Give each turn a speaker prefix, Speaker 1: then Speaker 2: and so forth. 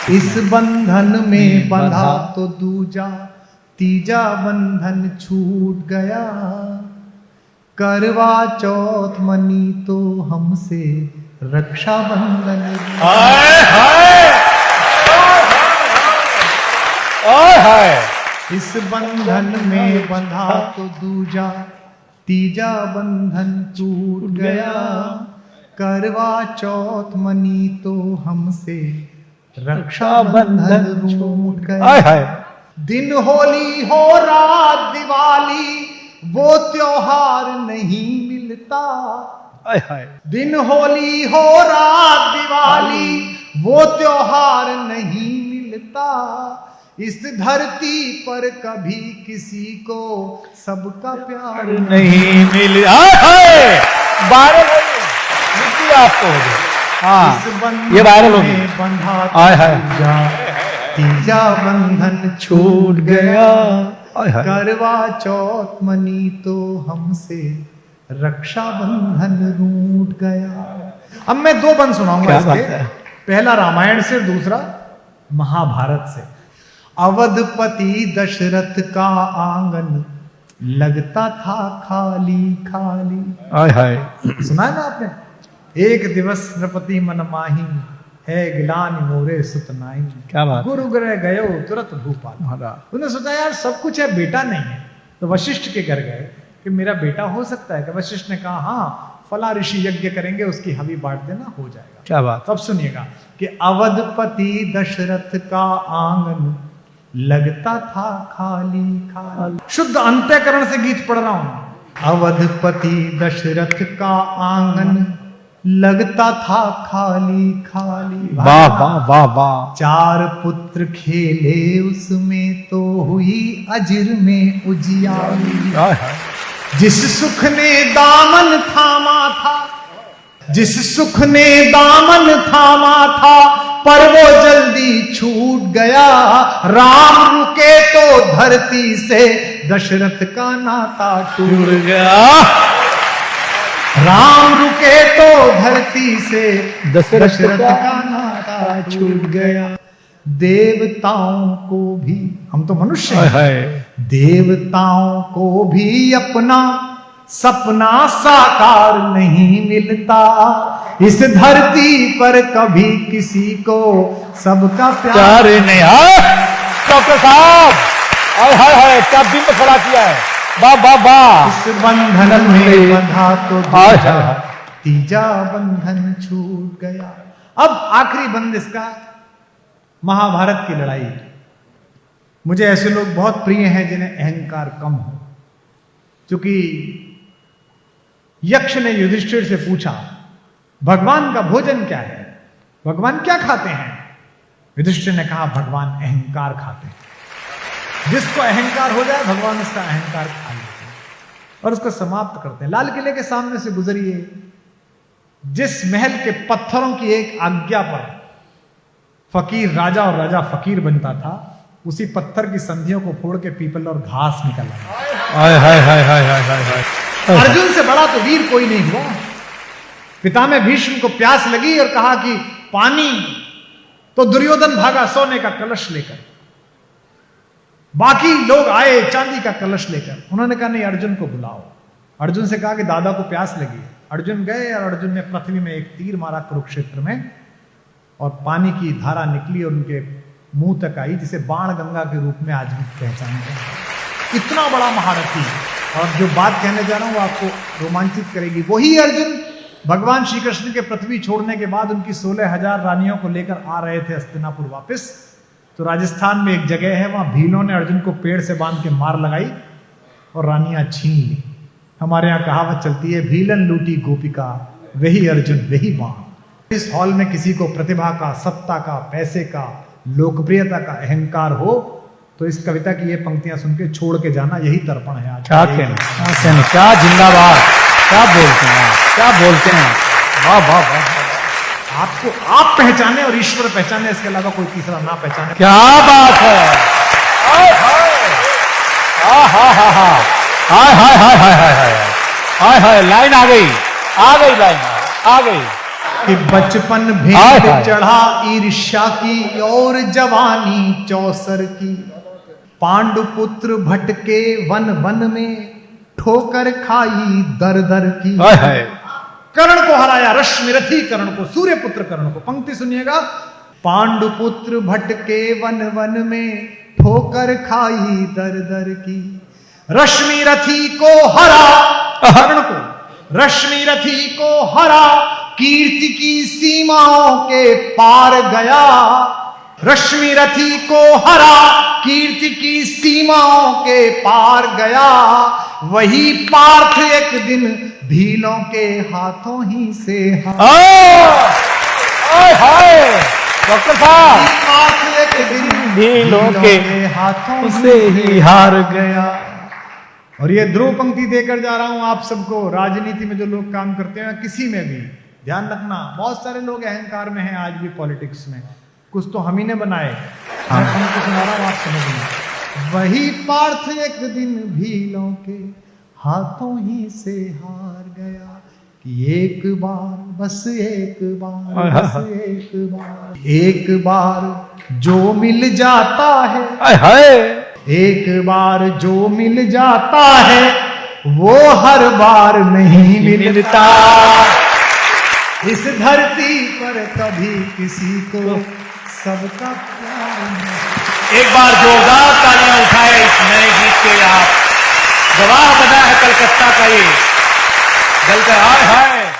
Speaker 1: इस बंधन में बंधा तो दूजा तीजा बंधन छूट गया, करवा चौथ मनी तो हमसे रक्षा बंधन।
Speaker 2: हाय हाय हाय हाय।
Speaker 1: इस बंधन में बंधा तो दूजा तीजा बंधन छूट गया, करवा चौथ मनी तो हमसे रक्षा बंधन छूट गया।
Speaker 2: हाय हाय।
Speaker 1: दिन होली हो रात दिवाली वो त्योहार नहीं मिलता,
Speaker 2: हाय हाय।
Speaker 1: दिन होली हो रात दिवाली वो त्योहार नहीं मिलता, इस धरती पर कभी किसी को सबका प्यार
Speaker 2: नहीं मिल। हाय हाय। वायरल हो गई आपको। हाँ ये वायरल हो गई।
Speaker 1: बंधा
Speaker 2: हाय हाय।
Speaker 1: तीजा बंधन छूट गया,
Speaker 2: हाय हाय।
Speaker 1: करवा चौथ मनी तो हमसे रक्षा बंधन रूठ गया। अब मैं दो बंद सुनाऊंगा इसके, पहला रामायण से, दूसरा महाभारत से। अवधपति दशरथ का आंगन लगता था खाली खाली।
Speaker 2: हाय हाय।
Speaker 1: सुना है ना आपने? एक दिवस नृपति मन माही है गिलानी मोरे सुत नाई।
Speaker 2: क्या बात।
Speaker 1: गुरु ग्रह गयो तुरंत भूपाल। उन्होंने सोचा यार सब कुछ है, बेटा नहीं है, तो वशिष्ठ के घर गए कि मेरा बेटा हो सकता है क्या? वशिष्ठ ने कहा हाँ फला ऋषि यज्ञ करेंगे, उसकी हवि बांट देना, हो जाएगा।
Speaker 2: क्या बात।
Speaker 1: तब सुनिएगा कि अवधपति दशरथ का आंगन लगता था खाली खाली। शुद्ध अंतःकरण से गीत पढ़ रहा हूं। अवधपति दशरथ का आंगन लगता था खाली खाली।
Speaker 2: वाह वाह वाह वाह।
Speaker 1: चार पुत्र खेले उसमें तो हुई अजर में उजियारी।
Speaker 2: हाय हाय।
Speaker 1: जिस सुख ने दामन थामा था, जिस सुख ने दामन थामा था, पर वो जल्दी छूट गया। राम रुके तो धरती से दशरथ का नाता टूट
Speaker 2: गया।
Speaker 1: राम रुके तो धरती से
Speaker 2: दशरथ
Speaker 1: का नाता छूट गया। देवताओं को भी, हम तो मनुष्य हैं, देवताओं को भी अपना सपना साकार नहीं मिलता, इस धरती पर कभी किसी को सबका प्यार
Speaker 2: नहीं। डॉक्टर साहब हाय हाय हाय, क्या बिंब खड़ा किया है। वाह वाह वाह।
Speaker 1: इस बंधन में बंधा तो दूजा तीजा बंधन छूट गया। अब आखिरी बंद इसका, महाभारत की लड़ाई। मुझे ऐसे लोग बहुत प्रिय हैं जिन्हें अहंकार कम हो। क्योंकि यक्ष ने युधिष्ठिर से पूछा भगवान का भोजन क्या है, भगवान क्या खाते हैं? युधिष्ठिर ने कहा भगवान अहंकार खाते हैं। जिसको अहंकार हो जाए भगवान उसका अहंकार खा लेते हैं और उसको समाप्त करते हैं। लाल किले के सामने से गुजरिए, जिस महल के पत्थरों की एक आज्ञा पर फकीर राजा और राजा फकीर बनता था, उसी पत्थर की संधियों को फोड़ के पीपल और घास निकल आया। अर्जुन से बड़ा तो वीर कोई नहीं हुआ। पितामह भीष्म को प्यास लगी और कहा कि पानी, तो दुर्योधन भागा सोने का कलश लेकर। बाकी लोग आए चांदी का कलश लेकर। उन्होंने कहा नहीं, अर्जुन को बुलाओ। अर्जुन से कहा कि दादा को प्यास लगी। अर्जुन गए और अर्जुन ने पृथ्वी में एक तीर मारा कुरुक्षेत्र में, और पानी की धारा निकली और उनके मुंह तक आई, जिसे बाण गंगा के रूप में आज भी पहचाना जाता है। इतना बड़ा महारथी। और जो बात कहने जा रहा हूं वो आपको रोमांचित करेगी। वही अर्जुन भगवान श्री कृष्ण के पृथ्वी छोड़ने के बाद उनकी 16,000 रानियों को लेकर आ रहे थे हस्तिनापुर वापस। तो राजस्थान में एक जगह है, वहां भीलों ने अर्जुन को पेड़ से बांध के मार लगाई और रानियां छीन ली। हमारे यहाँ कहावत चलती है, भीलन लूटी गोपिका वही अर्जुन वही बाण। इस हॉल में किसी को प्रतिभा का, सत्ता का, पैसे का, लोकप्रियता का अहंकार हो तो इस कविता की ये पंक्तियां सुन के छोड़ के जाना, यही तर्पण है आज।
Speaker 2: क्या कहना, क्या जिंदाबाद, क्या बोलते हैं, क्या बोलते हैं। वाह वाह वाह।
Speaker 1: आपको आप पहचाने और ईश्वर पहचाने, इसके अलावा कोई तीसरा ना पहचाने।
Speaker 2: क्या बात है। हाय हाय हाय हाय हाय हाय हाय हाय हाय हाय। लाइन आ गई लाइन आ गई।
Speaker 1: कि बचपन
Speaker 2: हाय
Speaker 1: भेंट
Speaker 2: हाय।
Speaker 1: चढ़ा ईर्ष्या की और जवानी चौसर की। पांडुपुत्र भटके वन वन में ठोकर खाई दर दर की।
Speaker 2: हाय हाय।
Speaker 1: कर्ण को हराया, रश्मिरथी कर्ण को, सूर्यपुत्र कर्ण को। पंक्ति सुनिएगा, पांडुपुत्र भटके वन वन में ठोकर खाई दर दर की। रश्मिरथी को हरा, कर्ण को रश्मिरथी को हरा, कीर्ति की सीमाओं के पार गया। रश्मिरथी को हरा, कीर्ति की सीमाओं के पार गया। वही पार्थ एक दिन भीलों के हाथों ही से
Speaker 2: हाय हाय। डॉक्टर साहब,
Speaker 1: पार्थ एक दिन
Speaker 2: भीलों के
Speaker 1: हाथों
Speaker 2: से ही हार
Speaker 1: गया। और ये ध्रुव पंक्ति देकर जा रहा हूं आप सबको। राजनीति में जो लोग काम करते हैं, किसी में भी ध्यान रखना, बहुत सारे लोग अहंकार में हैं आज भी पॉलिटिक्स में। कुछ तो हम ही ने बनाए। मैं पंक्ति सुना रहा हूं, आप समझना। वही पार्थ एक दिन भीलों के हाथों ही से हार गया। कि एक बार, बस एक बार, बस एक बार जो मिल जाता है।
Speaker 2: हाय हाय।
Speaker 1: एक बार जो मिल जाता है वो हर बार नहीं मिलता। इस धरती पर कभी किसी को सबका प्यार नहीं।
Speaker 2: एक बार जोरदार तालियां उठाए इस नए गीत के। आप गवाह बना है कलकत्ता का ये। जलकर हाय हाय।